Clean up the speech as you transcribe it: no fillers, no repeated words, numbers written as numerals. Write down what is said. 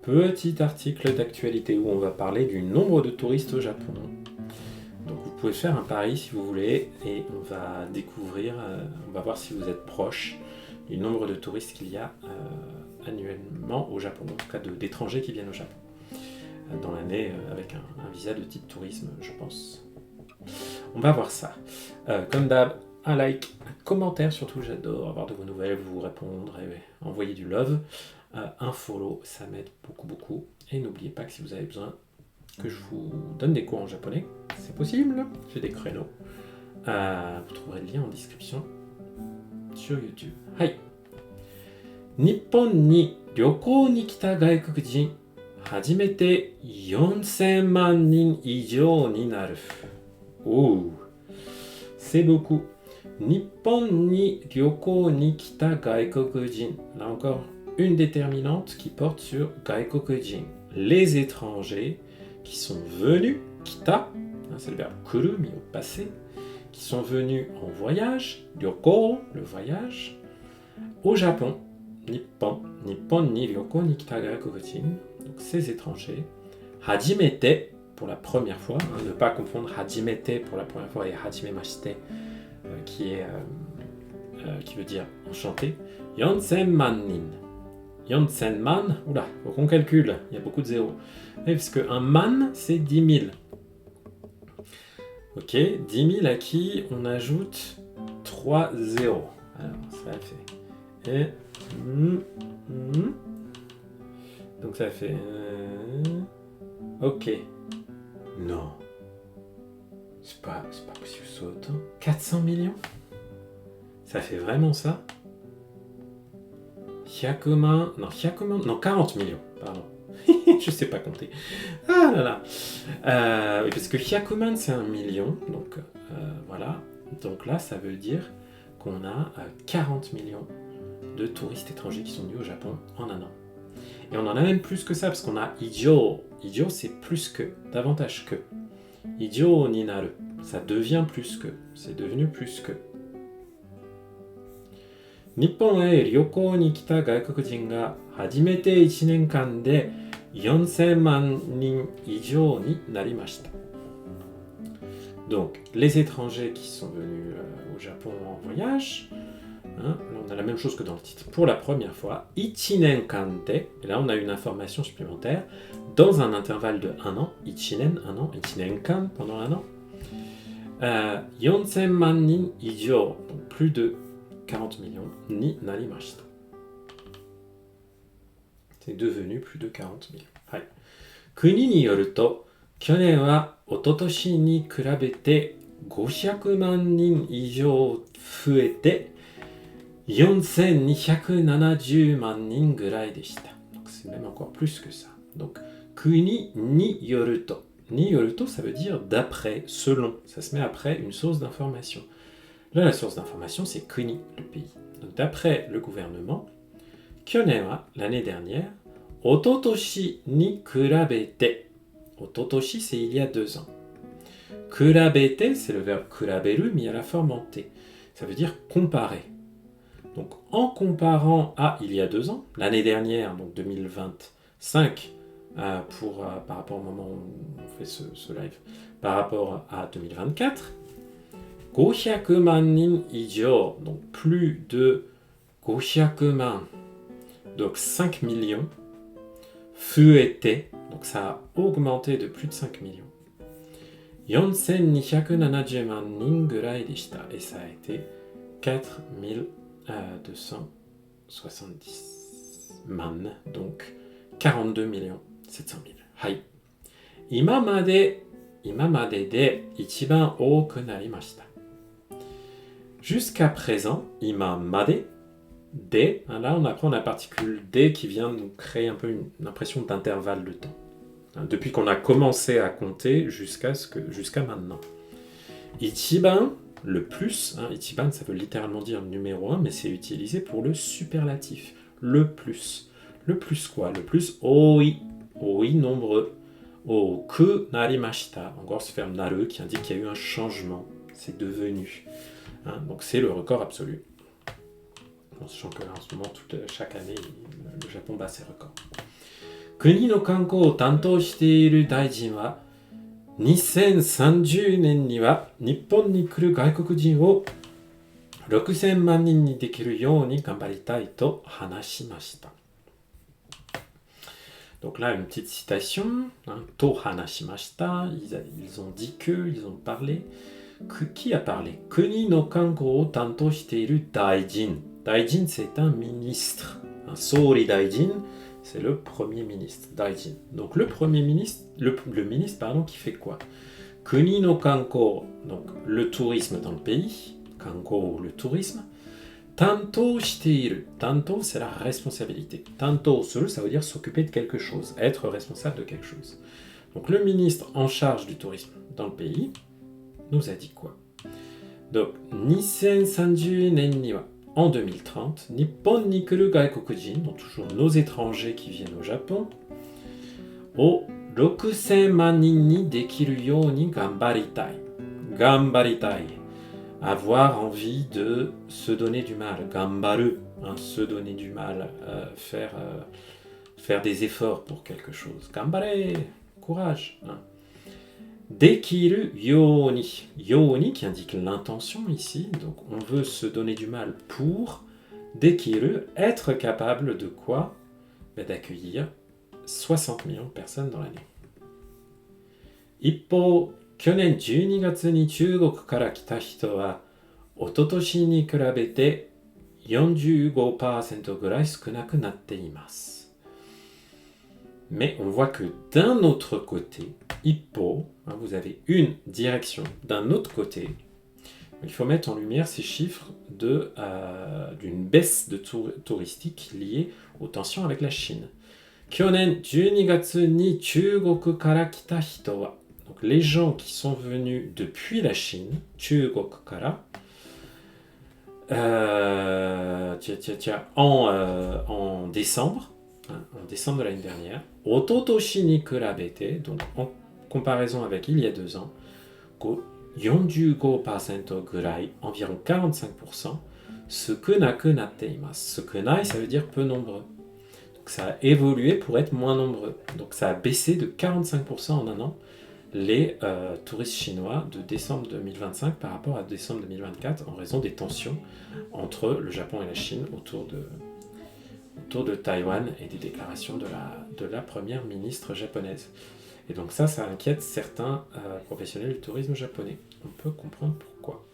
Petit article d'actualité où on va parler du nombre de touristes au Japon. Donc vous pouvez faire un pari si vous voulez et on va découvrir, on va voir si vous êtes proche du nombre de touristes qu'il y a annuellement au Japon, en tout cas d'étrangers qui viennent au Japon dans l'année avec un visa de type tourisme, je pense. On va voir ça. Comme d'hab, un like, un commentaire surtout, j'adore avoir de vos nouvelles, vous répondre et envoyer du love. Un follow, ça m'aide beaucoup. Et n'oubliez pas que si vous avez besoin que je vous donne des cours en japonais, c'est possible, j'ai des créneaux. Vous trouverez le lien en description sur YouTube. Hai. Nippon ni ryoko ni kita gaikukujin, hajimete 4000 man nin ijou ni naru. Oh, c'est beaucoup. Nippon ni ryoko ni kita gaikukujin. Là encore, une déterminante qui porte sur gaikokujin, les étrangers qui sont venus, kita, c'est le verbe kuru mis au passé, qui sont venus en voyage, ryoko, le voyage, au Japon, Nippon ni ryoko ni kita gaikokujin, donc ces étrangers, hajimete, pour la première fois, ne pas confondre hajimete pour la première fois et hajimemashite, qui veut dire enchanté, 4000 man nin. 4000 man, oula, faut qu'on calcule, il y a beaucoup de zéros. Oui, parce qu'un man, c'est 10 000. Ok, 10 000 à qui on ajoute 3 zéros. Alors, ça fait... Et... Donc ça fait... Ok. Non. C'est pas possible que ce soit autant. 400 millions? Ça fait vraiment ça? 40 millions, pardon. Je sais pas compter. Ah là là. Oui, parce que Hyakuman, c'est 1 million, donc voilà. Donc là, ça veut dire qu'on a 40 millions de touristes étrangers qui sont venus au Japon en un an. Et on en a même plus que ça, parce qu'on a Ijou. Ijou, c'est plus que, davantage que. Ijou ni naru, ça devient plus que, c'est devenu plus que. 日本へ旅行に来た外国人が初めて1年間で4000万人以上になりました。Donc, les étrangers qui sont venus au Japon en voyage, hein, on a la même chose que dans le titre, pour la première fois, ichinen kante, et là on a une information supplémentaire, dans un intervalle de 1 an, ichinen, 1 an, ichinen kan, pendant 1 an, 4000 man nin ijo, donc plus de 40 millions, ni narimashita. C'est devenu plus de 40 millions. Hai. Kuni ni yoru to, 去年は一昨年に比べて500万人以上増えて4270万人ぐらいでした。Donc c'est même encore plus que ça. Donc, kuni ni yoru to. Ni yoru to, ça veut dire d'après, selon. Ça se met après une source d'information. Là, la source d'information, c'est Kuni, le pays. Donc, d'après le gouvernement, Kyonen wa, l'année dernière, ototoshi ni kurabete. Ototoshi, c'est il y a 2 ans. Kurabete, c'est le verbe kuraberu mis à la forme en T. Ça veut dire comparer. Donc, en comparant à il y a 2 ans, l'année dernière, donc 2025, par rapport au moment où on fait ce live, par rapport à 2024, 500 man nin ijo, donc plus de 500 man, donc 5 millions, fuete, donc ça a augmenté de plus de 5 millions. 4270 man nin gurai deshita, et ça a été 4270 man, donc 42 millions 700 000. Hai. Imamade de ichiban ooku narimashita. Jusqu'à présent, imamade, de, là on apprend la particule de qui vient nous créer un peu une impression d'intervalle de temps. Depuis qu'on a commencé à compter jusqu'à maintenant. Ichiban, le plus, ichiban ça veut littéralement dire numéro 1, mais c'est utilisé pour le superlatif. Le plus. Le plus quoi? Le plus oi, nombreux. Oku narimashita, encore ce verbe naru qui indique qu'il y a eu un changement, c'est devenu. Donc c'est le record absolu. En sachant qu'en ce moment, chaque année, le Japon bat ses records. 国の観光を担当している大臣は、2030年には日本に来る外国人を6000万人にできるように頑張りたいと話しました。Donc là, une petite citation. To hanashimashita. Ils ont dit que, ils ont parlé. Qui a parlé? Kuni no kanko o tanto shiteiru daijin. Daijin, c'est un ministre. Un Sori daijin, c'est le premier ministre. Daijin. Donc le premier ministre, le ministre, pardon, qui fait quoi? Kuni no kanko, donc le tourisme dans le pays. Kanko, le tourisme. Tanto shiteiru. Tanto, c'est la responsabilité. Tanto suru, ça veut dire s'occuper de quelque chose, être responsable de quelque chose. Donc le ministre en charge du tourisme dans le pays nous a dit quoi? Donc, 2030 nen ni wa, en 2030, Nippon ni kuru gaikokujin, donc toujours nos étrangers qui viennent au Japon, o 6000 man nin ni dekiru you ni gambaritai. Gambaritai. Avoir envie de se donner du mal, gambaru, se donner du mal, faire des efforts pour quelque chose. Gambare, courage. Dekiru yoni, yoni qui indique l'intention ici, donc on veut se donner du mal pour dekiru, être capable de quoi? D'accueillir 60 millions de personnes dans l'année. Ippo, 去年12月に中国から来た人は、一昨年に比べて 45% ぐらい少なくなっています。Mais on voit que d'un autre côté, Ippo, vous avez une direction. D'un autre côté, il faut mettre en lumière ces chiffres d'une baisse de touristique liée aux tensions avec la Chine. 去年12月に中国から来た人は、donc les gens qui sont venus depuis la Chine, 中国から、en décembre, en décembre de l'année dernière, 一昨年に比べて, donc en comparaison avec il y a 2 ans, 45% ぐらい, environ 45%, 少なくなっています。少ない, ça veut dire peu nombreux. Donc ça a évolué pour être moins nombreux. Donc ça a baissé de 45% en un an les touristes chinois de décembre 2025 par rapport à décembre 2024 en raison des tensions entre le Japon et la Chine autour de Taïwan et des déclarations de la première ministre japonaise. Et donc ça inquiète certains professionnels du tourisme japonais. On peut comprendre pourquoi.